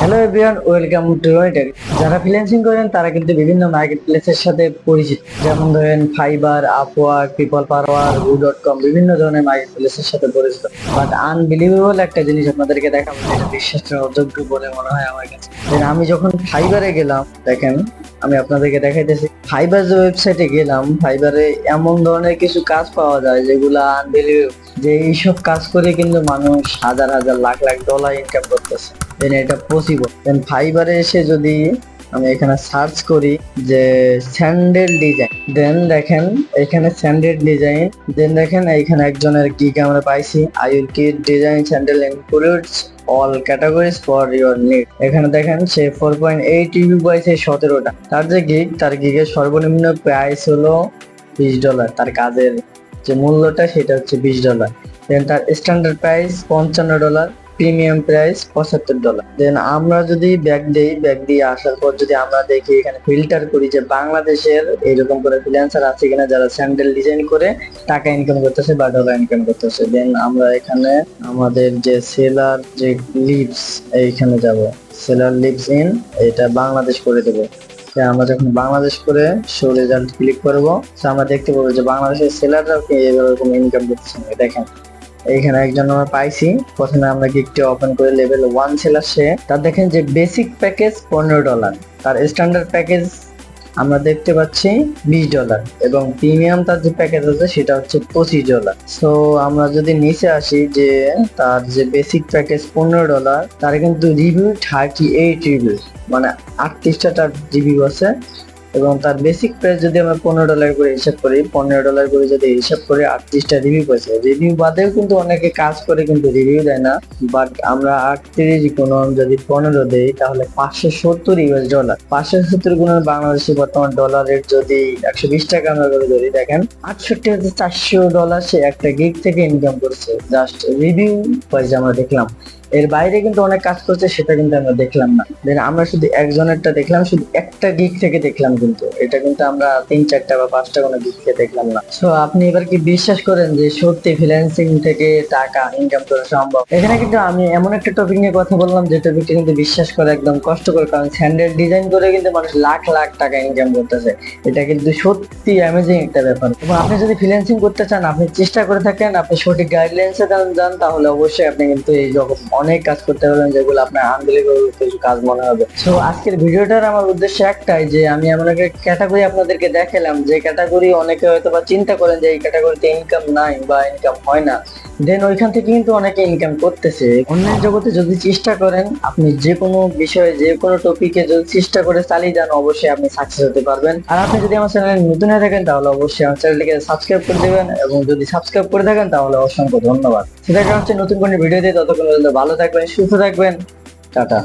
Hello everyone, welcome to ওয়েটেক। যারা freelancing করেন তারা কিন্তু বিভিন্ন মার্কেট প্লেসের সাথে পরিচিত, যেমন ধরেন ফাইবার, আপওয়ার্ক, পিপল পাওয়ার, woo.com, বিভিন্ন ধরনের মার্কেট প্লেসের সাথে পরিচিত। বাট আনবিলিভেবল একটা জিনিস আপনাদেরকে দেখাবো, যেটা বিশ্বাসের অযোগ্য বলে মনে হয় আমার কাছে। আমি যখন ফাইবারে গেলাম, দেখেন আমি আপনাদেরকে দেখাইতেছি। ফাইবার যে ওয়েবসাইটে গেলাম, ফাইবারে এমন ধরনের কিছু কাজ পাওয়া যায় যেগুলো আনবিলিভেবল, যে এইসব কাজ করে কিন্তু মানুষ হাজার হাজার লাখ লাখ ডলার ইনকাম করতেছে। এটা পসিবল। ফাইবারে এসে যদি আমি এখানে সার্চ করি যে স্যান্ডেল ডিজাইন, দেন দেখেন এখানে স্যান্ডেল ডিজাইন, দেন দেখেন এইখানে একজনের গিগ আমরা পাইছি। I will kid design sandal includes all categories for your need. এখানে দেখেন সে 4.8 রিভিউ পাইছে 17টা। তার যে গিগ, তার গিগের সর্বনিম্ন প্রাইস হলো $20। তার কাজের যে মূল্যটা সেটা হচ্ছে $20। দেন তার স্ট্যান্ডার্ড প্রাইস $55, প্রিমিয়াম প্রাইস $75। দেন আমরা যদি ব্যাক দিয়ে আসার পর যদি আমরা দেখি, এখানে ফিল্টার করি যে বাংলাদেশের এইরকম করে ফ্রিল্যান্সার আছে কিনা যারা স্যান্ডেল ডিজাইন করে টাকা ইনকাম করতেছে বা ডলার ইনকাম করতেছে। দেন আমরা এখানে আমাদের যে সেলার যে লিভস, এইখানে যাব, সেলার লিভস ইন, এটা বাংলাদেশ করে দেবো। আমরা যখন বাংলাদেশ করে শো রেজাল্ট ক্লিক করবো, আমরা দেখতে পাবো যে বাংলাদেশের সেলাররাও এরকম ইনকাম করতেছে। দেখেন এইখানে একজন আমরা পাইছি। প্রথমে আমরা গিগটি ওপেন করে লেভেল 1 সেলার সে, তার দেখেন যে বেসিক প্যাকেজ $15, তার স্ট্যান্ডার্ড প্যাকেজ আমরা দেখতে পাচ্ছি $20, এবং প্রিমিয়াম তার যে প্যাকেজ আছে সেটা হচ্ছে $25। সো আমরা যদি নিচে আসি, যে তার যে বেসিক প্যাকেজ $15, তার কিন্তু রিভিউ 38 রিভিউ, মানে 38টা তার রিভিউ আছে। এবং তার বেসিক প্রাইস যদি আমরা $15 করে হিসাব করি, $15 করে যদি হিসাব করি, 38টা রিভিউ পাইছে। রিভিউ বাদেও কিন্তু অনেকে কাজ করে কিন্তু রিভিউ দেয় না। বাট আমরা 38 গুণন যদি 15 দেই, তাহলে $570। 570 গুণন বাংলাদেশি বর্তমান ডলার রেট যদি 120 টাকা আমরা করে ধরি, দেখেন $68,400 সে একটা গিগ থেকে ইনকাম করছে, জাস্ট রিভিউ পাইছে আমরা দেখলাম। এর বাইরে কিন্তু অনেক কাজ করছে, সেটা কিন্তু আমরা দেখলাম না। দেন আমরা শুধু একজনেরটা দেখলাম, শুধু একটা গিগ থেকে দেখলাম, কিন্তু এটা কিন্তু আমরা 3-4টা বা 5টা কোনো গিগ থেকে দেখলাম না। সো আপনি এবার কি বিশ্বাস করেন যে সত্যি ফ্রিল্যান্সিং থেকে টাকা ইনকাম করা সম্ভব? এখানে কিন্তু আমি এমন একটা টপিক নিয়ে কথা বললাম যে টপিকটা কিন্তু বিশ্বাস করা একদম কষ্টকর, কারণ স্যান্ডেল ডিজাইন করে কিন্তু মানুষ লাখ লাখ টাকা ইনকাম করতেছে। এটা কিন্তু সত্যি অ্যামেজিং একটা ব্যাপার। এবং আপনি যদি ফ্রিল্যান্সিং করতে চান, আপনি চেষ্টা করে থাকেন, আপনি সঠিক গাইডলাইন্সে যান, তাহলে অবশ্যই আপনি কিন্তু এই জগৎ অনেক কাজ করতে পারবেন, যেগুলো আপনার আনবিলিভেবল কিছু কাজ মনে হবে। সো আজকের ভিডিওটার আমার উদ্দেশ্য একটাই, যে আমি এমন একটা ক্যাটাগরি আপনাদেরকে দেখালাম, যে ক্যাটাগরি অনেকে হয়তো বা চিন্তা করেন যে এই ক্যাটাগরিতে ইনকাম নাই বা ইনকাম হয় না, দেন ওইখান থেকে কিন্তু অনেকে ইনকাম করতেছে। অনলাইন জগতে যদি চেষ্টা করেন, আপনি যে কোনো বিষয়ে যে কোনো টপিকে যদি চেষ্টা করে চালিয়ে যান, অবশ্যই আপনি সাকসেস হতে পারবেন। আর আপনি যদি আমার চ্যানেলে নতুন হয়ে থাকেন, তাহলে অবশ্যই আমার চ্যানেলটিকে সাবস্ক্রাইব করে দেবেন, এবং যদি সাবস্ক্রাইব করে থাকেন তাহলে অসংখ্য ধন্যবাদ। সেটা হচ্ছে নতুন কোনো ভিডিও দিয়ে, ততক্ষণ পর্যন্ত ভালো থাকবেন, সুস্থ থাকবেন, টাটা।